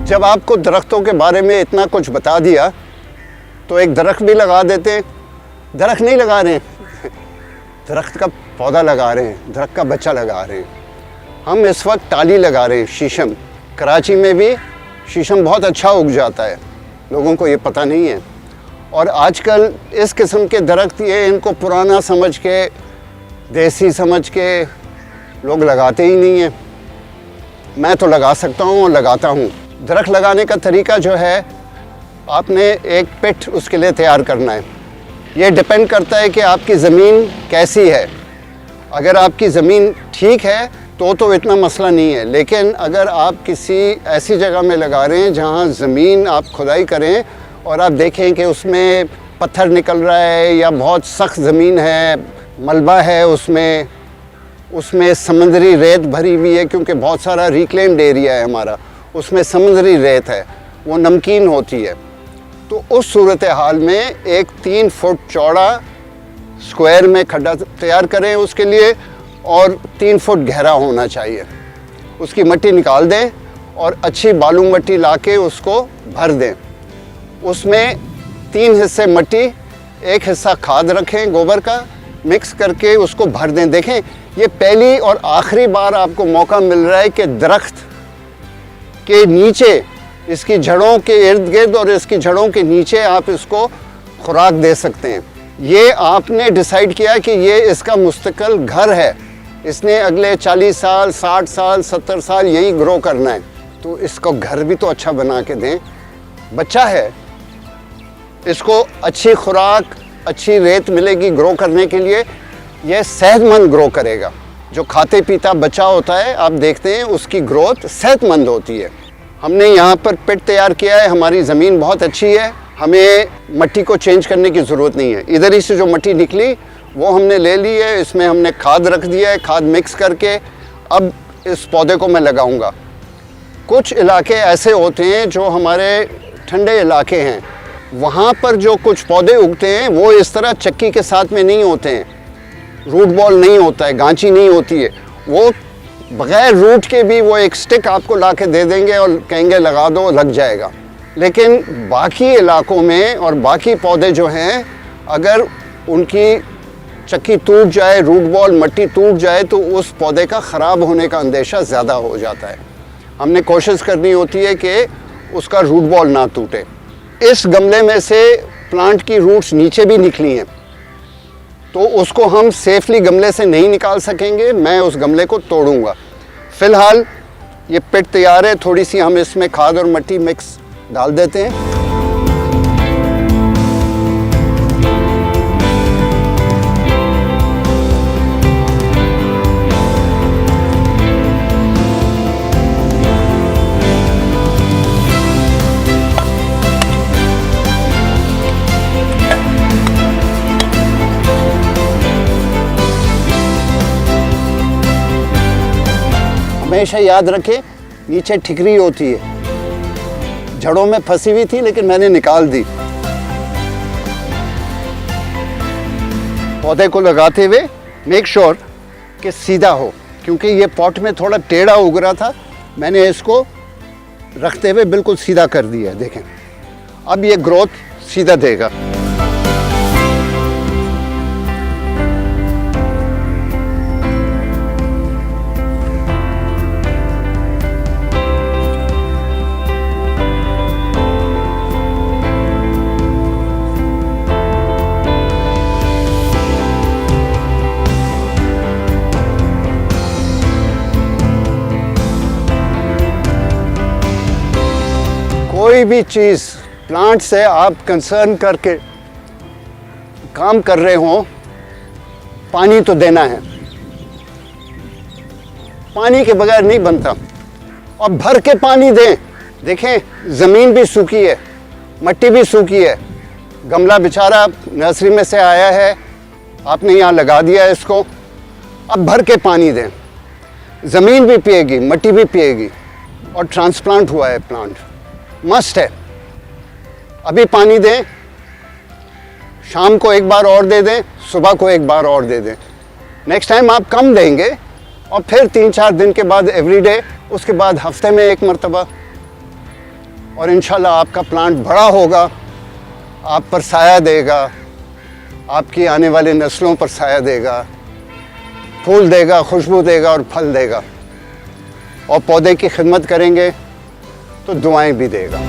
जब आपको दरख्तों के बारे में इतना कुछ बता दिया तो एक दरख्त भी लगा देते हैं। दरख्त नहीं लगा रहे हैं, दरख्त का पौधा लगा रहे हैं, दरख्त का बच्चा लगा रहे हैं। हम इस वक्त टाली लगा रहे हैं, शीशम। कराची में भी शीशम बहुत अच्छा उग जाता है, लोगों को ये पता नहीं है। और आजकल इस किस्म के दरख्त ये इनको पुराना समझ के, देसी समझ के लोग लगाते ही नहीं हैं। मैं तो लगा सकता हूँ और लगाता हूँ। दरख्त लगाने का तरीका जो है, आपने एक पिट उसके लिए तैयार करना है। ये डिपेंड करता है कि आपकी ज़मीन कैसी है। अगर आपकी ज़मीन ठीक है तो इतना मसला नहीं है, लेकिन अगर आप किसी ऐसी जगह में लगा रहे हैं जहाँ ज़मीन आप खुदाई करें और आप देखें कि उसमें पत्थर निकल रहा है या बहुत सख्त ज़मीन है, मलबा है, उसमें समंदरी रेत भरी हुई है, क्योंकि बहुत सारा रिक्लेम्ड एरिया है हमारा, उसमें समुद्री रेत है, वो नमकीन होती है। तो उस सूरत हाल में एक 3 फुट चौड़ा स्क्वायर में खड्डा तैयार करें उसके लिए, और 3 फुट गहरा होना चाहिए। उसकी मिट्टी निकाल दें और अच्छी बालू मिट्टी लाके उसको भर दें। उसमें 3 हिस्से मिट्टी, 1 हिस्सा खाद रखें गोबर का, मिक्स करके उसको भर दें। देखें, ये पहली और आखिरी बार आपको मौका मिल रहा है कि दरख्त के नीचे, इसकी जड़ों के इर्द गिर्द और इसकी जड़ों के नीचे आप इसको खुराक दे सकते हैं। ये आपने डिसाइड किया कि ये इसका मुस्तकिल घर है, इसने अगले 40 साल, 60 साल, 70 साल यही ग्रो करना है, तो इसको घर भी तो अच्छा बना के दें। बच्चा है, इसको अच्छी खुराक, अच्छी रेत मिलेगी ग्रो करने के लिए, यह सेहतमंद ग्रो करेगा। जो खाते पीता बच्चा होता है, आप देखते हैं उसकी ग्रोथ सेहतमंद होती है। हमने यहाँ पर पिट तैयार किया है, हमारी ज़मीन बहुत अच्छी है, हमें मिट्टी को चेंज करने की ज़रूरत नहीं है। इधर ही से जो मिट्टी निकली वो हमने ले ली है, इसमें हमने खाद रख दिया है, खाद मिक्स करके अब इस पौधे को मैं लगाऊंगा। कुछ इलाके ऐसे होते हैं जो हमारे ठंडे इलाके हैं, वहाँ पर जो कुछ पौधे उगते हैं वो इस तरह चक्की के साथ में नहीं होते हैं, रूट बॉल नहीं होता है, गांची नहीं होती है। वो बग़ैर रूट के भी वो एक स्टिक आपको ला के दे देंगे और कहेंगे लगा दो, लग जाएगा। लेकिन बाकी इलाकों में और बाकी पौधे जो हैं, अगर उनकी चक्की टूट जाए, रूट बॉल मिट्टी टूट जाए, तो उस पौधे का ख़राब होने का अंदेशा ज़्यादा हो जाता है। हमने कोशिश करनी होती है कि उसका रूट बॉल ना टूटे। इस गमले में से प्लांट की रूट्स नीचे भी निकली हैं, तो उसको हम सेफली गमले से नहीं निकाल सकेंगे, मैं उस गमले को तोड़ूंगा। फ़िलहाल ये पिट तैयार है, थोड़ी सी हम इसमें खाद और मिट्टी मिक्स डाल देते हैं। हमेशा याद रखें, नीचे ठिकरी होती है, जड़ों में फंसी हुई थी लेकिन मैंने निकाल दी। पौधे को लगाते हुए मेक श्योर कि सीधा हो, क्योंकि ये पॉट में थोड़ा टेढ़ा उग रहा था, मैंने इसको रखते हुए बिल्कुल सीधा कर दिया। देखें, अब ये ग्रोथ सीधा देगा। कोई भी चीज़ प्लांट से आप कंसर्न करके काम कर रहे हो, पानी तो देना है, पानी के बगैर नहीं बनता, और भर के पानी दें। देखें, ज़मीन भी सूखी है, मिट्टी भी सूखी है, गमला बेचारा नर्सरी में से आया है, आपने यहाँ लगा दिया है इसको, अब भर के पानी दें। ज़मीन भी पिएगी, मिट्टी भी पिएगी, और ट्रांसप्लांट हुआ है प्लांट, मस्ट है। अभी पानी दें, शाम को एक बार और दे दें, सुबह को एक बार और दे दें। नेक्स्ट टाइम आप कम देंगे और फिर 3-4 दिन के बाद एवरीडे, उसके बाद हफ्ते में एक मरतबा। और इंशाल्लाह आपका प्लांट बड़ा होगा, आप पर साया देगा, आपकी आने वाली नस्लों पर साया देगा, फूल देगा, खुशबू देगा और फल देगा। और पौधे की खिदमत करेंगे तो दुआएं भी देगा।